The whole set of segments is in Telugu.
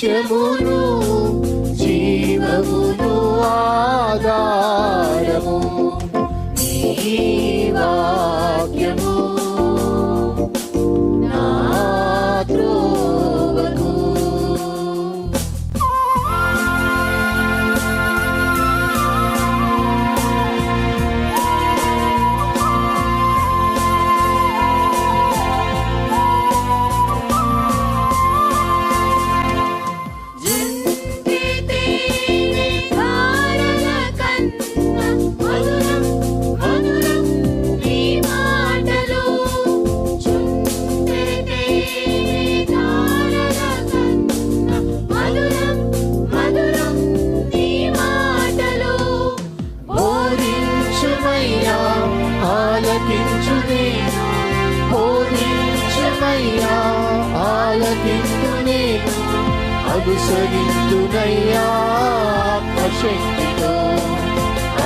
సత్యమును జీవమును ఆధారము నీ వాక్యము నా త్రోవకు. అనుసరింతునయ్యా ఆత్మశక్తితో,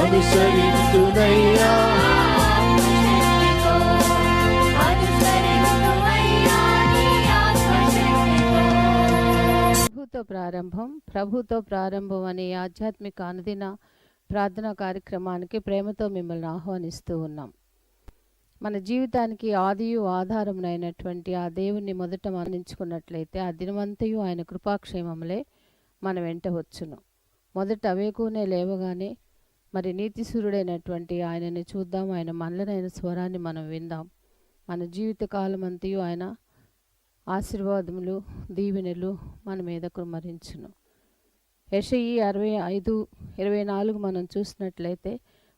అనుసరింతునయ్యా ప్రభుతో ప్రారంభం అనే ఆధ్యాత్మిక అనుదిన ప్రార్థనా కార్యక్రమానికి ప్రేమతో మిమ్మల్ని ఆహ్వానిస్తూ ఉన్నాం. మన జీవితానికి ఆదియు ఆధారమునైనటువంటి ఆ దేవుణ్ణి మొదట మరణించుకున్నట్లయితే ఆ దినమంతయు ఆయన కృపాక్షేమములే మన వెంట వచ్చును. మొదట అవేకునే లేవగానే మరి నీతిసూరుడైనటువంటి ఆయనని చూద్దాం, ఆయన మనలనైన స్వరాన్ని మనం విందాం. మన జీవిత కాలం అంతయు ఆయన ఆశీర్వాదములు దీవెనలు మన మీద కుమ్మరించును. యెషయి 65:24 మనం చూసినట్లయితే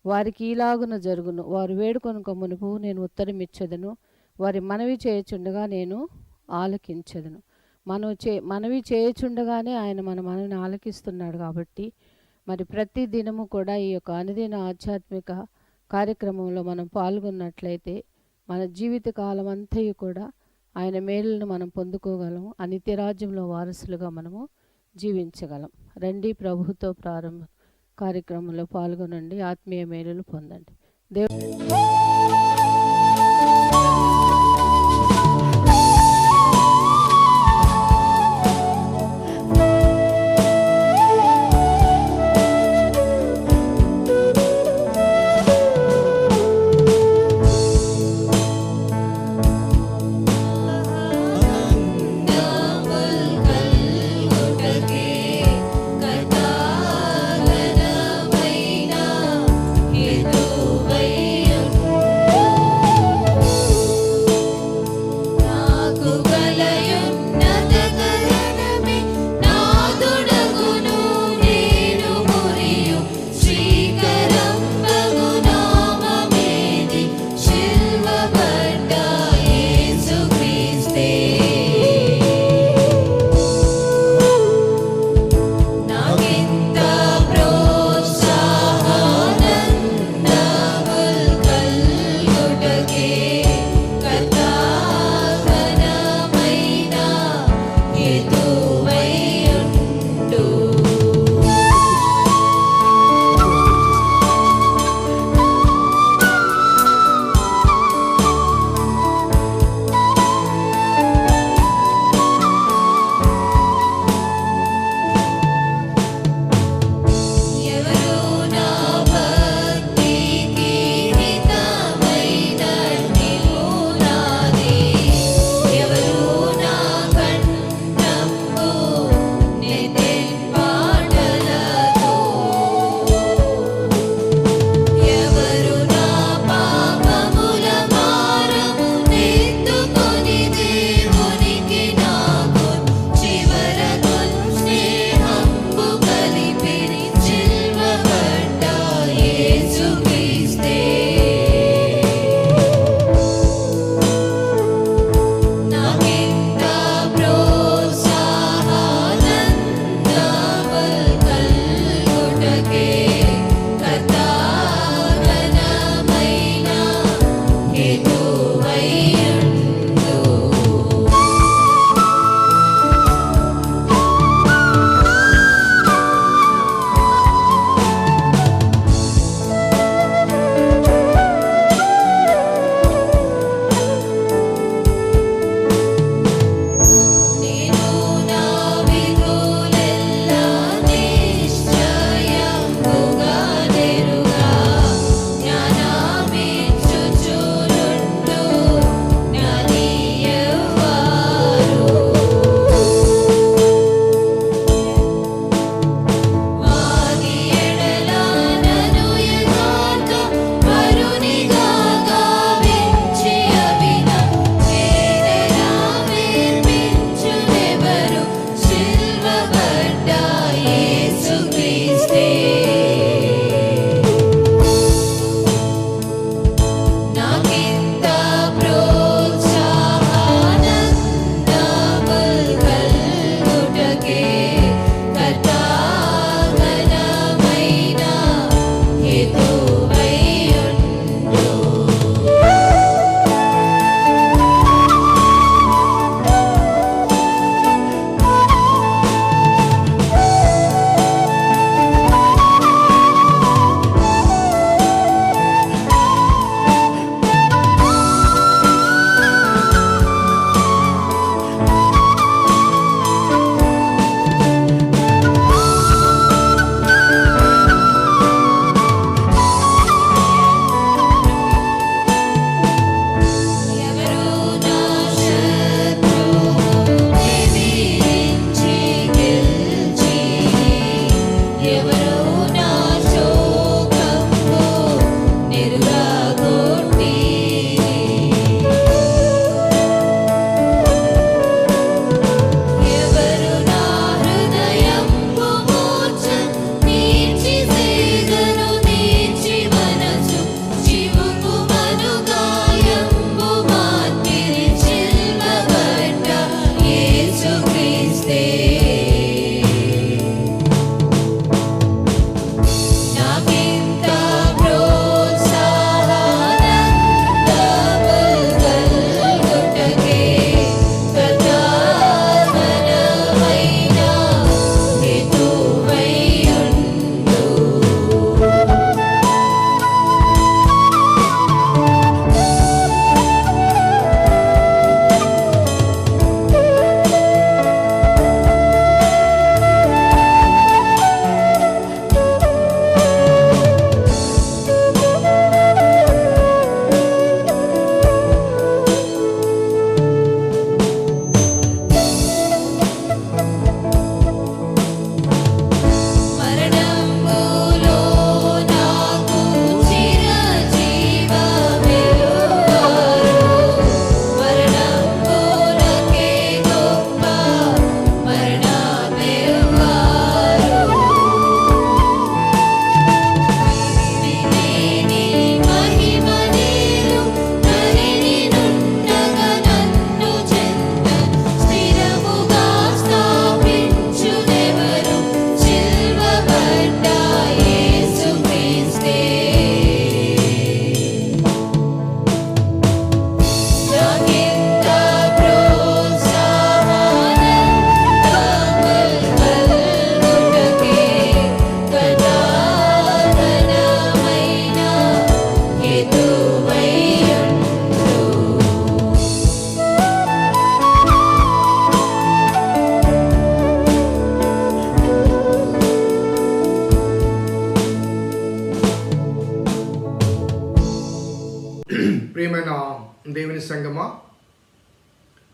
వారికి ఈలాగున జరుగును, వారు వేడుకొనుక మునుపు నేను ఉత్తరం ఇచ్చేదను, వారి మనవి చేయుచుండగా నేను ఆలకించెదను. మనవి చేయుచుండగానే ఆయన మన మనవిని ఆలకిస్తున్నాడు. కాబట్టి మరి ప్రతి దినము కూడా ఈ యొక్క అనుదిన ఆధ్యాత్మిక కార్యక్రమంలో మనం పాల్గొన్నట్లయితే మన జీవిత కాలం అంతయు కూడా ఆయన మేలులను మనం పొందుకోగలము. ఆ నిత్యరాజ్యంలో వారసులుగా మనము జీవించగలం. రండి, ప్రభుతో ప్రారంభ కార్యక్రమంలో పాల్గొనండి, ఆత్మీయ మేలులు పొందండి. దేవుడు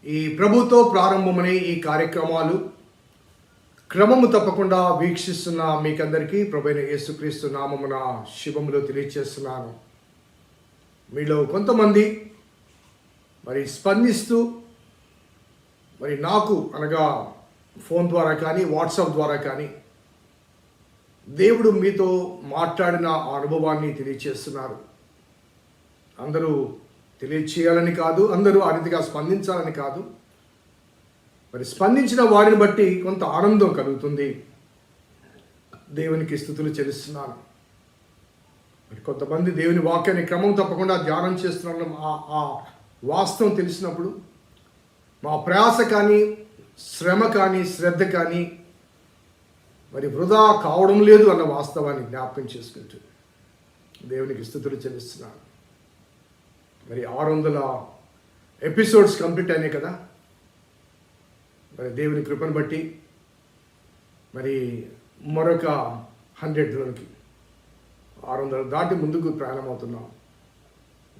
ఈ ప్రభుతో ప్రారంభమనే ఈ కార్యక్రమాలు క్రమము తప్పకుండా వీక్షిస్తున్న మీకందరికీ ప్రభువైన యేసుక్రీస్తు నామమున శుభములు తెలియజేస్తున్నాను. మీలో కొంతమంది మరి స్పందిస్తూ మరి నాకు అనగా ఫోన్ ద్వారా కానీ వాట్సాప్ ద్వారా కానీ దేవుడు మీతో మాట్లాడిన ఆ అనుభవాన్ని తెలియచేస్తున్నారు. అందరూ తెలియచేయాలని కాదు, అందరూ ఆ రీతిగా స్పందించాలని కాదు. మరి స్పందించిన వారిని బట్టి కొంత ఆనందం కలుగుతుంది. దేవునికి స్తుతులు చెల్లిస్తున్నాను. మరి కొంతమంది దేవుని వాక్యాన్ని క్రమం తప్పకుండా ధ్యానం చేస్తున్నాను. ఆ వాస్తవం తెలిసినప్పుడు మా ప్రయాస కానీ, శ్రమ కానీ, శ్రద్ధ కానీ మరి వృధా కావడం లేదు అన్న వాస్తవాన్ని జ్ఞాపకం చేసుకుంటూ దేవునికి స్తుతులు చెల్లిస్తున్నాను. మరి 600 ఎపిసోడ్స్ కంప్లీట్ అయినాయి కదా. మరి దేవుని కృపను బట్టి మరి మరొక 100లోనికి 600 దాటి ముందుకు ప్రయాణమవుతున్నాం.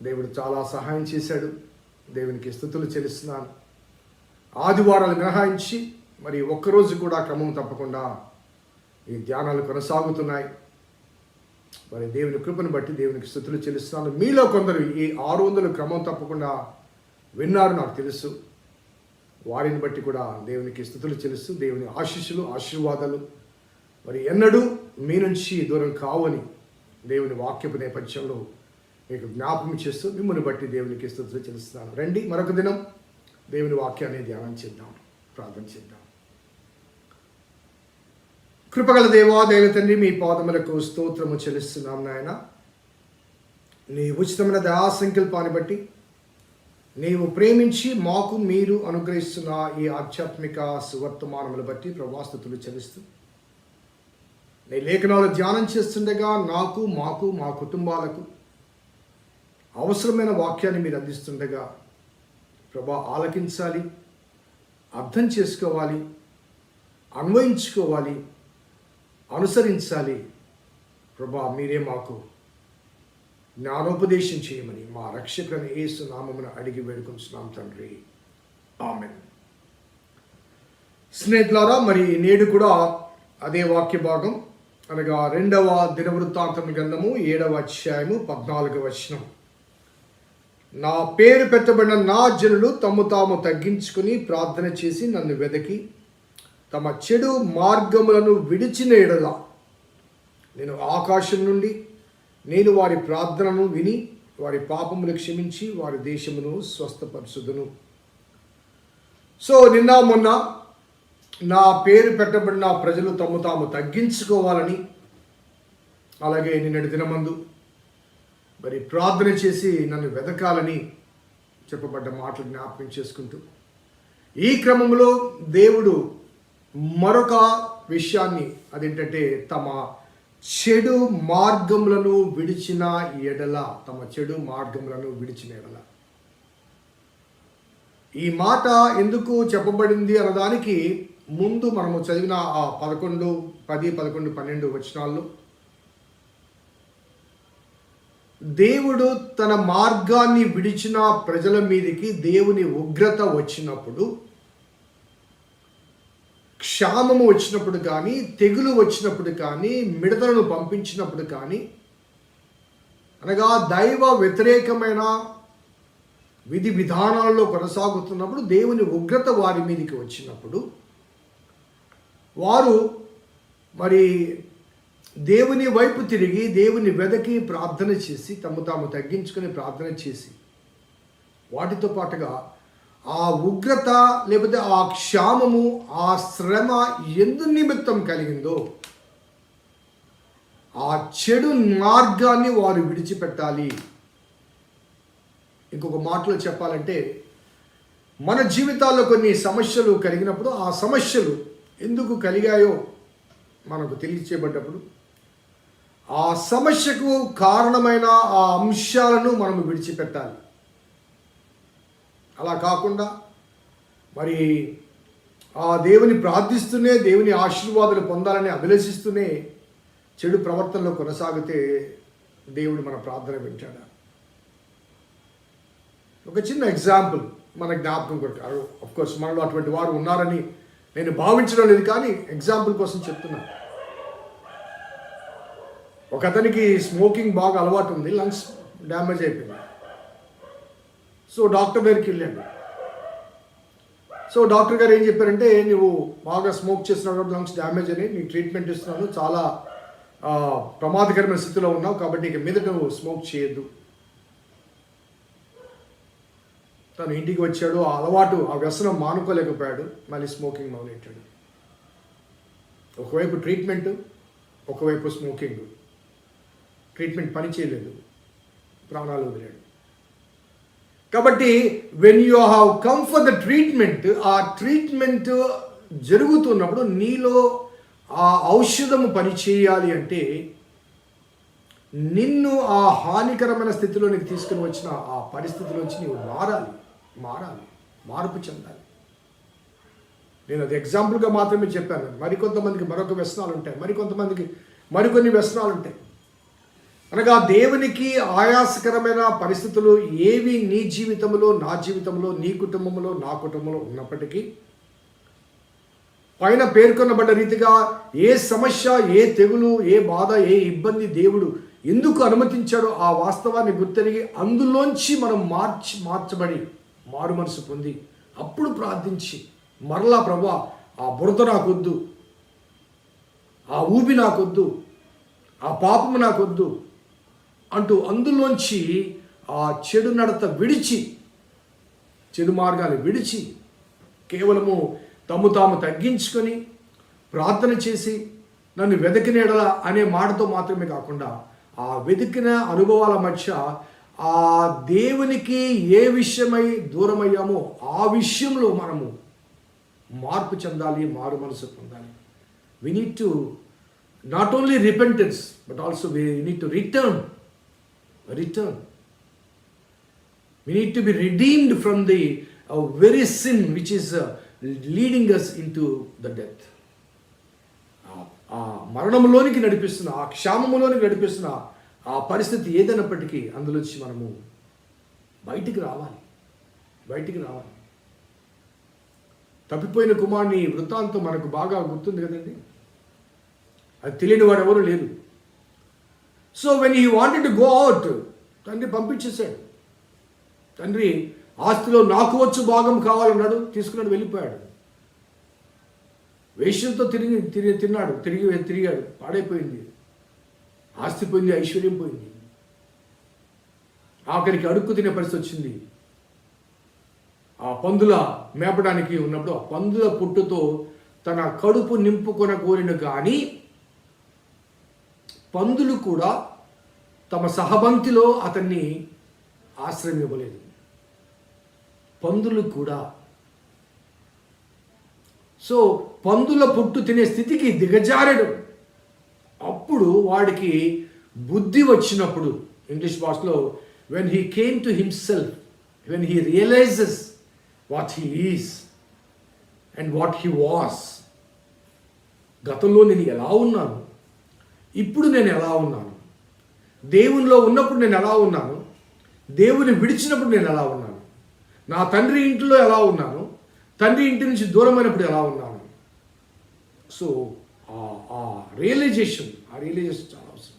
దేవుడు చాలా సహాయం చేశాడు. దేవునికి స్తుతులు చెల్లిస్తున్నాను. ఆదివారాలు మినహాయించి మరి ఒక్కరోజు కూడా క్రమం తప్పకుండా ఈ ధ్యానాలు కొనసాగుతున్నాయి. మరి దేవుని కృపను బట్టి దేవునికి స్తుతులు చెల్లిస్తున్నాను. మీలో కొందరు ఈ 600 క్రమం తప్పకుండా విన్నారు, నాకు తెలుసు. వారిని బట్టి కూడా దేవునికి స్తుతులు చెల్లిస్తూ దేవుని ఆశీస్సులు, ఆశీర్వాదాలు మరి ఎన్నడూ మీ నుంచి దూరం కావని దేవుని వాక్యపు నేపథ్యంలో మీకు జ్ఞాపకం చేస్తూ మిమ్మల్ని బట్టి దేవునికి స్తుతులు చెల్లిస్తున్నాను. రండి, మరొక దినం దేవుని వాక్యాన్ని ధ్యానం చేద్దాం, ప్రార్థన చేద్దాం. కృపగల దేవా, దైవ తండ్రి, మీ పాదములకు స్తోత్రము చెల్లిస్తున్నాం నాయన. నీ ఉచితమైన దయా సంకల్పాన్ని బట్టి నీవు ప్రేమించి మాకు మీరు అనుగ్రహిస్తున్న ఈ ఆధ్యాత్మిక సువర్తమానములు బట్టి ప్రభాస్తుతులు చెల్లిస్తూ నీ లేఖనాలు ధ్యానం చేస్తుండగా నాకు, మాకు, మా కుటుంబాలకు అవసరమైన వాక్యాన్ని మీరు అందిస్తుండగా ప్రభా ఆలకించాలి, అర్థం చేసుకోవాలి, అన్వయించుకోవాలి, అనుసరించాలి. ప్రభా మీరే మాకు జ్ఞానోపదేశం చేయమని మా రక్షకుని యేసు నామమున అడిగి వేడుకొంచున్నాం తండ్రి, ఆమేన్. స్నేహితులారా, మరి నేడు కూడా అదే వాక్య భాగం అనగా 2వ దినవృత్తాంతం గ్రంథము 7వ అధ్యాయము 14వ వచనం. నా పేరు పెట్టబడిన నా జనులు తమ్ము తాము తగ్గించుకుని ప్రార్థన చేసి నన్ను వెదకి తమ చెడు మార్గములను విడిచిన ఎడల నేను ఆకాశం నుండి నేను వారి ప్రార్థనను విని వారి పాపములు క్షమించి వారి దేశమును స్వస్థపరచుదును. సో నిన్న మొన్న నా పేరు పెట్టబడిన ప్రజలు తమ్ము తాము తగ్గించుకోవాలని, అలాగే నిన్నటి దినమందు మరి ప్రార్థన చేసి నన్ను వెతకాలని చెప్పబడ్డ మాటలు జ్ఞాపకం చేసుకుంటూ ఈ క్రమంలో దేవుడు మరొక విషయాన్ని, అదేంటంటే తమ చెడు మార్గములను విడిచిన ఎడల, తమ చెడు మార్గములను విడిచిన ఎడల. ఈ మాట ఎందుకు చెప్పబడింది అన్నదానికి ముందు మనము చదివిన ఆ 10, 11, 12 వచనాల్లో దేవుడు తన మార్గాన్ని విడిచిన ప్రజల మీదకి దేవుని ఉగ్రత వచ్చినప్పుడు, క్షామము వచ్చినప్పుడు కానీ, తెగులు వచ్చినప్పుడు కానీ, మిడతలను పంపించినప్పుడు కానీ, అనగా దైవ వ్యతిరేకమైన విధి విధానాల్లో కొనసాగుతున్నప్పుడు దేవుని ఉగ్రత వారి మీదకి వచ్చినప్పుడు వారు మరి దేవుని వైపు తిరిగి దేవుని వెదకి ప్రార్థన చేసి తమ తాము తగ్గించుకొని ప్రార్థన చేసి వాటితో పాటుగా ఆ ఉగ్రత లేకపోతే ఆ క్షామము, ఆ శ్రమ ఎందు నిమిత్తం కలిగిందో ఆ చెడు మార్గాన్ని వారు విడిచిపెట్టాలి. ఇంకొక మాటలో చెప్పాలంటే మన జీవితాల్లో కొన్ని సమస్యలు కలిగినప్పుడు ఆ సమస్యలు ఎందుకు కలిగాయో మనకు తెలియచేయబడ్డప్పుడు ఆ సమస్యకు కారణమైన ఆ అంశాలను మనం విడిచిపెట్టాలి. అలా కాకుండా మరి ఆ దేవుని ప్రార్థిస్తూనే దేవుని ఆశీర్వాదాలు పొందాలని అభిలషిస్తూనే చెడు ప్రవర్తనలో కొనసాగితే దేవుడు మన ప్రార్థన వింటాడా? ఒక చిన్న ఎగ్జాంపుల్ మన జ్ఞాపకం కొరకు. కోర్స్ మనలో అటువంటి వారు ఉన్నారని నేను భావించడం లేదు, కానీ ఎగ్జాంపుల్ కోసం చెప్తున్నాను. ఒక అతనికి స్మోకింగ్ బాగా అలవాటు ఉంది, లంగ్స్ డ్యామేజ్ అయిపోయింది. సో డాక్టర్ దగ్గరికి వెళ్ళాడు. సో డాక్టర్ గారు ఏం చెప్పారంటే, నువ్వు బాగా స్మోక్ చేస్తున్నావు కాబట్టి లంగ్స్ డ్యామేజ్ అని, నీ ట్రీట్మెంట్ ఇస్తున్నాను, చాలా ప్రమాదకరమైన స్థితిలో ఉన్నావు, కాబట్టి ఇక మీద నువ్వు స్మోక్ చేయొద్దు. తను ఇంటికి వచ్చాడు, ఆ అలవాటు, ఆ వ్యసనం మానుకోలేకపోయాడు, మళ్ళీ స్మోకింగ్ మొదలెట్టాడు. ఒకవైపు ట్రీట్మెంట్, ఒకవైపు స్మోకింగ్. ట్రీట్మెంట్ పని చేయలేదు, ప్రాణాలు వదిలాడు. కాబట్టి when you have come for the treatment, ఆ ట్రీట్మెంట్ జరుగుతున్నప్పుడు నీలో ఆ ఔషధము పని చేయాలి అంటే నిన్ను ఆ హానికరమైన స్థితిలోనికి తీసుకుని వచ్చిన ఆ పరిస్థితిలోంచి నీవు మార్పు చెందాలి. నేను అది ఎగ్జాంపుల్గా మాత్రమే చెప్పాను. మరికొంతమందికి మరొక వ్యసనాలు ఉంటాయి, మరికొంతమందికి మరికొన్ని వ్యసనాలు ఉంటాయి. అనగా దేవునికి ఆయాసకరమైన పరిస్థితులు ఏవి నీ జీవితంలో, నా జీవితంలో, నీ కుటుంబంలో, నా కుటుంబంలో ఉన్నప్పటికీ పైన పేర్కొనబడ్డ రీతిగా ఏ సమస్య, ఏ తెగులు, ఏ బాధ, ఏ ఇబ్బంది దేవుడు ఎందుకు అనుమతించాడో ఆ వాస్తవాన్ని గుర్తెరిగి అందులోంచి మనం మార్చబడి మారు మనసు పొంది అప్పుడు ప్రార్థించి మరలా ప్రభువా ఆ బురద నాకొద్దు, ఆ ఊబి నాకొద్దు, ఆ పాపము నాకొద్దు అంటూ అందులోంచి ఆ చెడు నడత విడిచి, చెడు మార్గాలు విడిచి కేవలము తాము తగ్గించుకొని ప్రార్థన చేసి నన్ను వెతికిన ఎడల అనే మాటతో మాత్రమే కాకుండా ఆ వెతికిన అనుభవాల మధ్య ఆ దేవునికి ఏ విషయమై దూరమయ్యామో ఆ విషయంలో మనము మార్పు చెందాలి, మారు మనసు పొందాలి. We need to not only repentance but also we need to return. We need to be redeemed from the very sin which is leading us into the death. ఆ మరణంలోనికి నడిపిస్తున్న, ఆ క్షామములోనికి నడిపిస్తున్న ఆ పరిస్థితి ఏదైనప్పటికీ అందులోంచి మనము బయటికి రావాలి. తప్పిపోయిన కుమారుని వృత్తాంతం మనకు బాగా గుర్తుంది కదండి. అది తెలియని వాడు ఎవరు లేరు. So when he wanted to go out, తండ్రి పంపించేశాడు. తండ్రి ఆస్తిలో నాకు వచ్చు భాగం కావాలన్నాడు, తీసుకున్నాడు, వెళ్ళిపోయాడు. వేష్యంతో తిన్నాడు, తిరిగాడు, పాడైపోయింది, ఆస్తి పోయింది, ఐశ్వర్యం పోయింది, ఆఖరికి అడుక్కు తినే పరిస్థితి వచ్చింది. ఆ పందుల మేపడానికి ఉన్నప్పుడు ఆ పందుల పుట్టుతో తన కడుపు నింపుకొనగోరిన కానీ పందులు కూడా తమ సహబంతిలో అతన్ని ఆశ్రయం ఇవ్వలేదు. పందులు కూడా. సో పందుల పుట్టు తినే స్థితికి దిగజారడు. అప్పుడు వాడికి బుద్ధి వచ్చినప్పుడు, ఇంగ్లీష్ భాషలో when he came to himself, when he realizes what he is and what he was. గతంలో నేను ఎలా ఉన్నాను, ఇప్పుడు నేను ఎలా ఉన్నాను, దేవునిలో ఉన్నప్పుడు నేను ఎలా ఉన్నాను, దేవుని విడిచినప్పుడు నేను ఎలా ఉన్నాను, నా తండ్రి ఇంటిలో ఎలా ఉన్నాను, తండ్రి ఇంటి నుంచి దూరమైనప్పుడు ఎలా ఉన్నాను. సో ఆ రియలైజేషన్ చాలా అవసరం.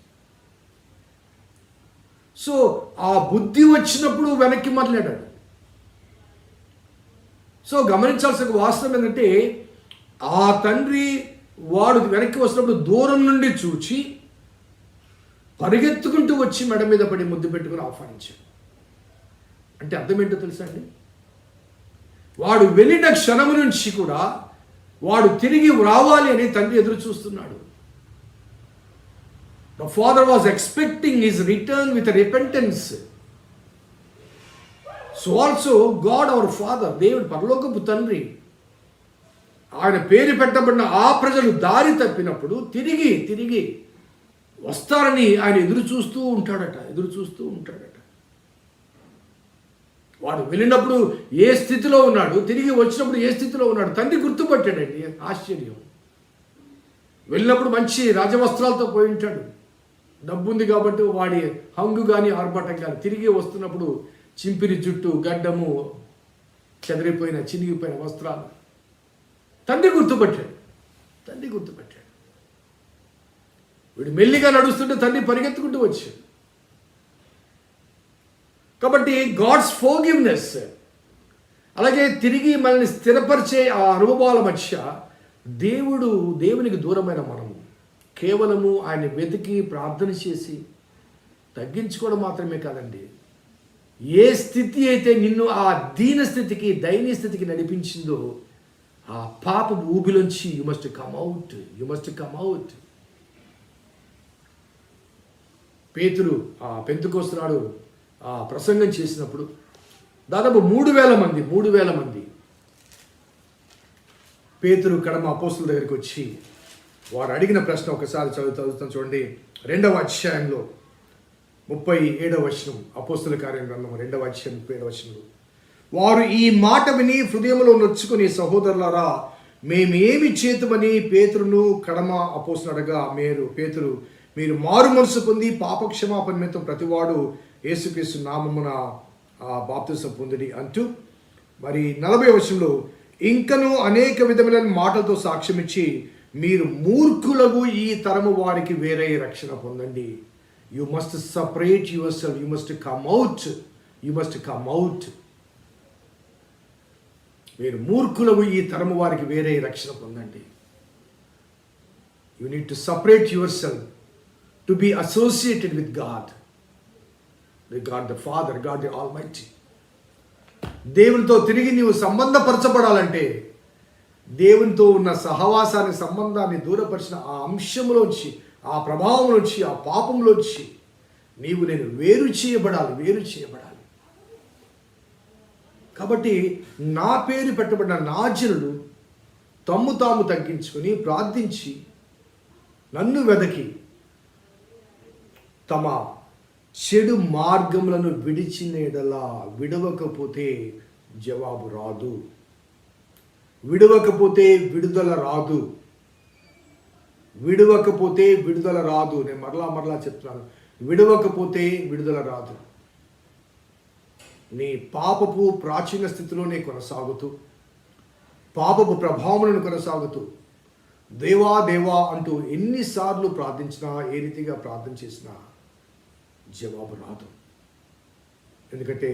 సో ఆ బుద్ధి వచ్చినప్పుడు వెనక్కి మొదలెడాడు. సో గమనించాల్సిన వాస్తవం ఏంటంటే ఆ తండ్రి వాడు వెనక్కి వచ్చినప్పుడు దూరం నుండి చూచి పరిగెత్తుకుంటూ వచ్చి మెడ మీద పడి ముద్దు పెట్టుకుని ఆహ్వానించాడు. అంటే అర్థం ఏంటో తెలుసా అండి? వాడు వెళ్ళిన క్షణం నుంచి కూడా వాడు తిరిగి రావాలి అని తండ్రి ఎదురు చూస్తున్నాడు. The father was expecting his return with repentance. So also God our Father, దేవుడు పరలోకపు తండ్రి, ఆయన పేరు పెట్టబడిన ఆ ప్రజలు దారి తప్పినప్పుడు తిరిగి వస్తారని ఆయన ఎదురు చూస్తూ ఉంటాడట. వాడు వెళ్ళినప్పుడు ఏ స్థితిలో ఉన్నాడు, తిరిగి వచ్చినప్పుడు ఏ స్థితిలో ఉన్నాడు తండ్రి గుర్తుపట్టాడండి. ఆశ్చర్యం. వెళ్ళినప్పుడు మంచి రాజవస్త్రాలతో పోయి ఉంటాడు, డబ్బు ఉంది కాబట్టి వాడి హంగు కానీ ఆర్భాటం కానీ. తిరిగి వస్తున్నప్పుడు చింపిరి జుట్టు, గడ్డము, చెదిరిపోయిన చినిగిపోయిన వస్త్రాలు. తండ్రి గుర్తుపట్టాడు. వీడు మెల్లిగా నడుస్తుంటే తండ్రి పరిగెత్తుకుంటూ వచ్చాడు. కాబట్టి గాడ్స్ ఫోర్గివ్నెస్, అలాగే తిరిగి మనల్ని స్థిరపరిచే ఆ అనుభవాల మధ్య దేవునికి దూరమైన మనము కేవలము ఆయన వెతికి ప్రార్థన చేసి తగ్గించుకోవడం మాత్రమే కాదండి, ఏ స్థితి అయితే నిన్ను ఆ దీన స్థితికి, దయనీయ స్థితికి నడిపించిందో ఆ పాప ఊబిలోంచి యు మస్ట్ కమ్ అవుట్. పేతురు ఆ పెంతెకోస్తు నాడు ఆ ప్రసంగం చేసినప్పుడు దాదాపు 3,000 మంది పేతురు కడమ అపోస్తుల దగ్గరికి వచ్చి వారు అడిగిన ప్రశ్న ఒకసారి చదువుతాం చూడండి. 2వ అధ్యాయంలో 37వ వచనం, అపోస్తుల కార్యం గ్రంథం 2వ అధ్యాయం 37వ వచనంలో, వారు ఈ మాట విని హృదయంలో నొచ్చుకుని, సహోదరులారా మేమేమి చేతుమని పేతురును కడమ అపోస్తులు అడగా, పేతురు మీరు మారు మనసు పొంది పాపక్షమాపణ నిమిత్తం ప్రతివాడు యేసుక్రీస్తు నామమున బాప్తిసం పొందిడి అంటూ, మరి 40వ వచనంలో ఇంకను అనేక విధమైన మాటలతో సాక్ష్యం ఇచ్చి మీరు మూర్ఖులకు ఈ తరము వారికి వేరే రక్షణ పొందండి. You must separate your self, you must come out. మీరు మూర్ఖులకు ఈ తరము వారికి వేరే రక్షణ పొందండి. You need to separate your self to be associated with God the father, God the almighty. దేవునితో తిరిగి నీవు సంబంధపరచబడాలంటే దేవునితో ఉన్న సహవాసాన్ని, సంబంధాన్ని దూరపరిచిన ఆ అంశంలోంచి, ఆ ప్రభావంలోంచి, ఆ పాపంలోంచి నేను వేరు చేయబడాలి. కాబట్టి నా పేరు పెట్టబడిన నా జనులు తాము తగ్గించుకొని ప్రార్థించి నన్ను వెదకి తమ చెడు మార్గములను విడిచిన ఎడలా విడవకపోతే జవాబు రాదు, విడవకపోతే విడుదల రాదు. నేను మరలా చెప్తున్నాను, విడవకపోతే విడుదల రాదు. నీ పాపపు ప్రాచీన స్థితిలోనే కొనసాగుతూ, పాపపు ప్రభావములను కొనసాగుతూ, దేవా అంటూ ఎన్నిసార్లు ప్రార్థించినా, ఏ రీతిగా ప్రార్థన చేసినా జవాబు రాదు. ఎందుకంటే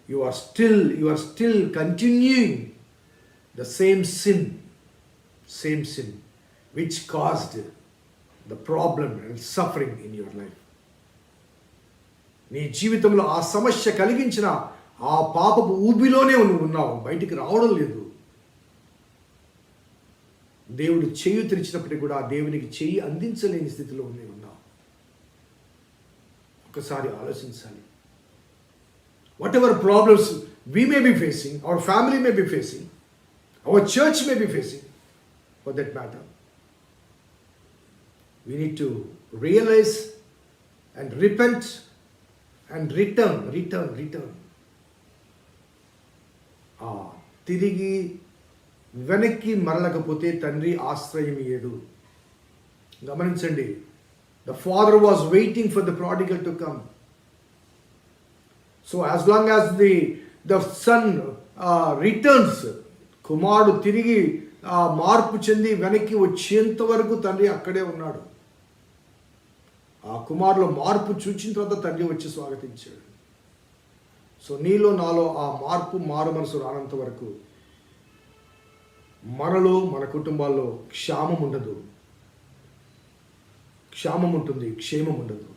you are still continuing the same sin which caused the problem and suffering in your life. నీ జీవితంలో ఆ సమస్య కలిగించిన ఆ పాపపు ఊబిలోనే నువ్వు ఉన్నావు, బయటికి రావడం లేదు. దేవుడు చెయ్యి తెరిచినప్పటికీ కూడా దేవునికి చెయ్యి అందించలేని స్థితిలో ఉన్నావు. ఒకసారి ఆలోచించాలి. What ever problems we may be facing, our family may be facing, our church may be facing, for that matter, we need to realize and repent and return. తిరిగి వెనక్కి మరలకపోతే తండ్రి ఆశ్రయం ఇయ్యడు. గమనించండి, the father was waiting for the prodigal to come. So as long as the son returns, కుమారుడు తిరిగి మార్పు చెంది వెనక్కి వచ్చేంత వరకు తండ్రి అక్కడే ఉన్నాడు. ఆ కుమారులో మార్పు చూచిన తర్వాత తండ్రి వచ్చి స్వాగతించాడు. సో నీలో నాలో ఆ మారు మనసు రానంత వరకు మనలో, మన కుటుంబాల్లో క్షేమం ఉంటుంది, క్షేమం ఉండదు.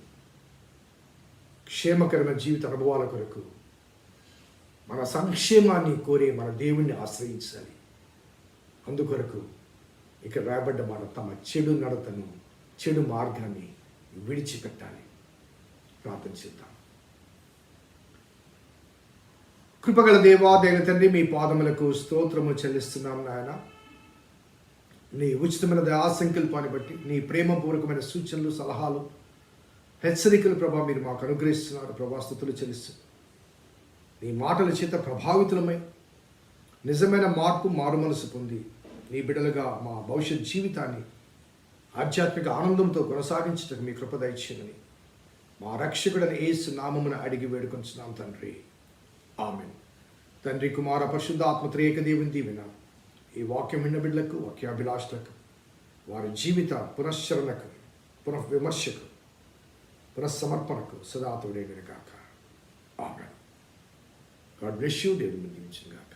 క్షేమకరమైన జీవిత అనుభవాల కొరకు మన సంక్షేమాన్ని కోరే మన దేవుణ్ణి ఆశ్రయించాలి. అందుకొరకు ఇక్కడ రాయబడ్డ మాట, తమ చెడు నడతను, చెడు మార్గాన్ని విడిచిపెట్టాలి. ప్రార్థన చేద్దాం. కృపగల దేవా, దైవ తండ్రి, మీ పాదములకు స్తోత్రము చెల్లిస్తున్నాం నాయన. నీ ఉచితమైన దయా సంకల్పాన్ని బట్టి, నీ ప్రేమపూర్వకమైన సూచనలు, సలహాలు, హెచ్చరికలు ప్రభా మీరు మాకు అనుగ్రహిస్తున్నారు. ప్రభా స్తుతులు చెల్లిస్తూ నీ మాటల చేత ప్రభావితులమై నిజమైన మారు మనసు పొంది నీ బిడ్డలుగా మా భవిష్యత్ జీవితాన్ని ఆధ్యాత్మిక ఆనందంతో కొనసాగించటకు మీ కృప దయచేయమని మా రక్షకుడైన యేసు నామమున అడిగి వేడుకొంచున్నాం తండ్రి. ఆమేన్. తండ్రి కుమార పరిశుద్ధ ఆత్మ త్రియేక దేవుని దీవెన ఈ వాక్యం విన్న బిడ్డలకు వాక్యాభిలాషులకు వారి జీవిత పునశ్చరణకు పునఃవిమర్శకు పునఃసమర్పణకు సదా తోడేను గాక ఆమేన్. God bless you. దేవుని దీవించును గాక.